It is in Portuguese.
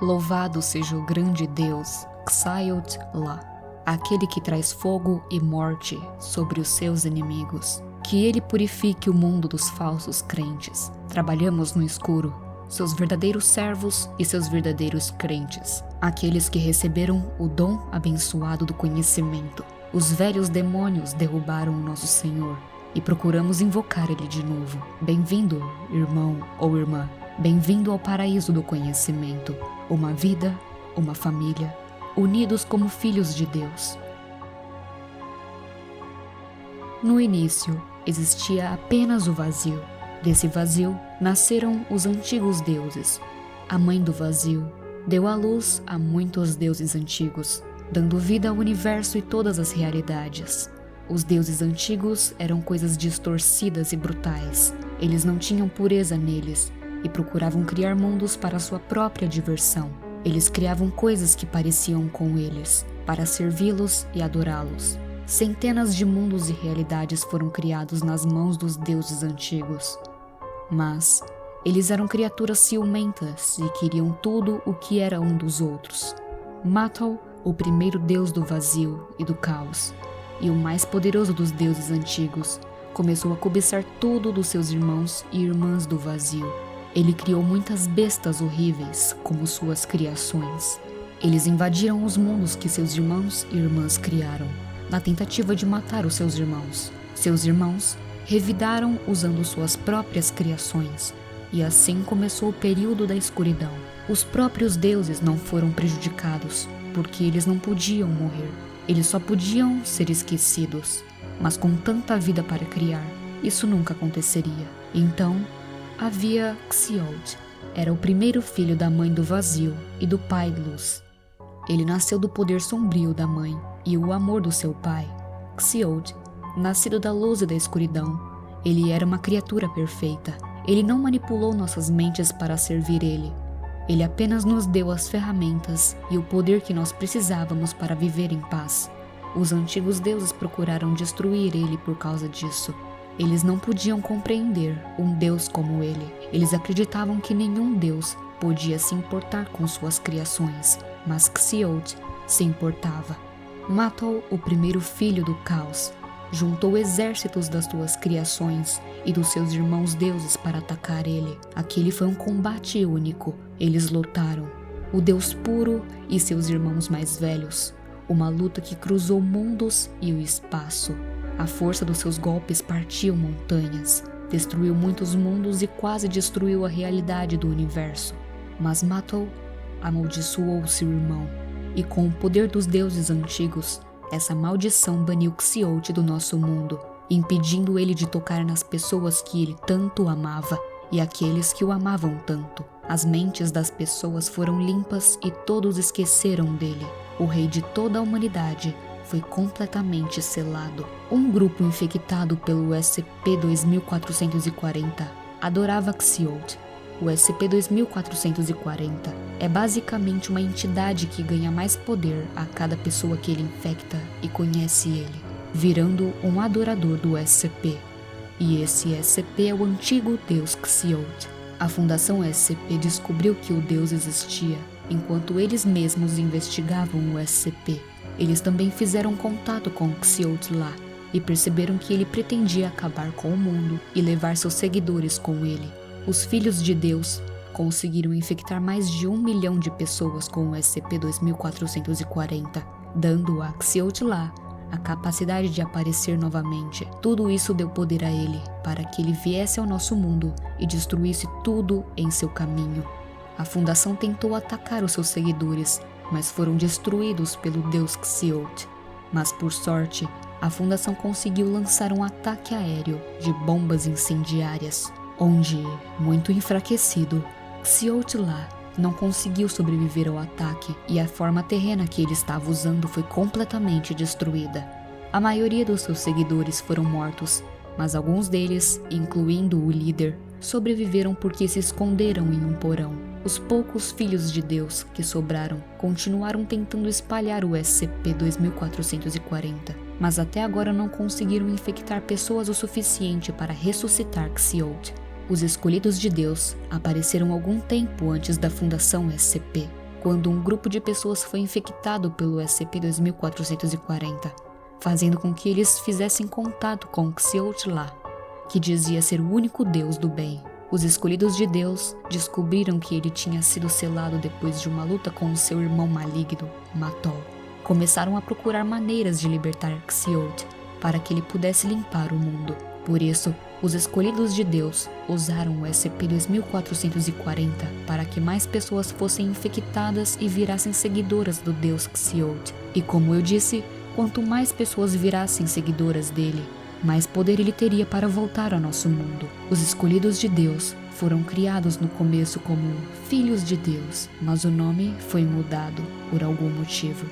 Louvado seja o grande Deus, Xiaotl, aquele que traz fogo e morte sobre os seus inimigos. Que ele purifique o mundo dos falsos crentes. Trabalhamos no escuro, seus verdadeiros servos e seus verdadeiros crentes, aqueles que receberam o dom abençoado do conhecimento. Os velhos demônios derrubaram o nosso Senhor e procuramos invocar ele de novo. Bem-vindo, irmão ou irmã. Bem-vindo ao paraíso do conhecimento. Uma vida, uma família, unidos como filhos de Deus. No início, existia apenas o vazio. Desse vazio, nasceram os antigos deuses. A mãe do vazio deu à luz a muitos deuses antigos, dando vida ao universo e todas as realidades. Os deuses antigos eram coisas distorcidas e brutais. Eles não tinham pureza neles e procuravam criar mundos para sua própria diversão. Eles criavam coisas que pareciam com eles, para servi-los e adorá-los. Centenas de mundos e realidades foram criados nas mãos dos deuses antigos. Mas eles eram criaturas ciumentas e queriam tudo o que era um dos outros. Matal, o primeiro deus do vazio e do caos, e o mais poderoso dos deuses antigos, começou a cobiçar tudo dos seus irmãos e irmãs do vazio. Ele criou muitas bestas horríveis como suas criações. Eles invadiram os mundos que seus irmãos e irmãs criaram, na tentativa de matar os seus irmãos. Seus irmãos revidaram usando suas próprias criações, e assim começou o período da escuridão. Os próprios deuses não foram prejudicados, porque eles não podiam morrer. Eles só podiam ser esquecidos, mas com tanta vida para criar, isso nunca aconteceria. Então, havia Xiaotl. Era o primeiro filho da mãe do vazio e do pai luz. Ele nasceu do poder sombrio da mãe e o amor do seu pai. Xiaotl, nascido da luz e da escuridão, ele era uma criatura perfeita. Ele não manipulou nossas mentes para servir ele. Ele apenas nos deu as ferramentas e o poder que nós precisávamos para viver em paz. Os antigos deuses procuraram destruir ele por causa disso. Eles não podiam compreender um Deus como ele. Eles acreditavam que nenhum Deus podia se importar com suas criações, mas Xiaotl se importava. Matal, o primeiro filho do caos, juntou exércitos das suas criações e dos seus irmãos deuses para atacar ele. Aquele foi um combate único. Eles lutaram, o Deus puro e seus irmãos mais velhos. Uma luta que cruzou mundos e o espaço. A força dos seus golpes partiu montanhas, destruiu muitos mundos e quase destruiu a realidade do universo. Mas Matal amaldiçoou seu irmão, e com o poder dos deuses antigos, essa maldição baniu Xiaotl do nosso mundo, impedindo ele de tocar nas pessoas que ele tanto amava e aqueles que o amavam tanto. As mentes das pessoas foram limpas e todos esqueceram dele. O rei de toda a humanidade foi completamente selado. Um grupo infectado pelo SCP-2440 adorava Xiaotl. O SCP-2440 é basicamente uma entidade que ganha mais poder a cada pessoa que ele infecta e conhece ele, virando um adorador do SCP. E esse SCP é o antigo deus Xiaotl. A Fundação SCP descobriu que o deus existia enquanto eles mesmos investigavam o SCP. Eles também fizeram contato com Xiaotl lá e perceberam que ele pretendia acabar com o mundo e levar seus seguidores com ele. Os filhos de Deus conseguiram infectar mais de 1 milhão de pessoas com o SCP-2440, dando a Xiaotl lá a capacidade de aparecer novamente. Tudo isso deu poder a ele, para que ele viesse ao nosso mundo e destruísse tudo em seu caminho. A Fundação tentou atacar os seus seguidores, mas foram destruídos pelo deus Xiaotl. Mas por sorte, a Fundação conseguiu lançar um ataque aéreo de bombas incendiárias, onde, muito enfraquecido, Xiaotl lá não conseguiu sobreviver ao ataque e a forma terrena que ele estava usando foi completamente destruída. A maioria dos seus seguidores foram mortos, mas alguns deles, incluindo o líder, sobreviveram porque se esconderam em um porão. Os poucos filhos de Deus que sobraram continuaram tentando espalhar o SCP-2440, mas até agora não conseguiram infectar pessoas o suficiente para ressuscitar Xiaotl. Os escolhidos de Deus apareceram algum tempo antes da fundação SCP. quando um grupo de pessoas foi infectado pelo SCP-2440, fazendo com que eles fizessem contato com Xiaotla, que dizia ser o único Deus do bem. Os escolhidos de Deus descobriram que ele tinha sido selado depois de uma luta com seu irmão maligno, Matol. Começaram a procurar maneiras de libertar Xiot para que ele pudesse limpar o mundo. Por isso, os escolhidos de Deus usaram o SCP-2440 para que mais pessoas fossem infectadas e virassem seguidoras do Deus Xiot. E como eu disse, quanto mais pessoas virassem seguidoras dele, mais poder ele teria para voltar ao nosso mundo. Os escolhidos de Deus foram criados no começo como Filhos de Deus, mas o nome foi mudado por algum motivo.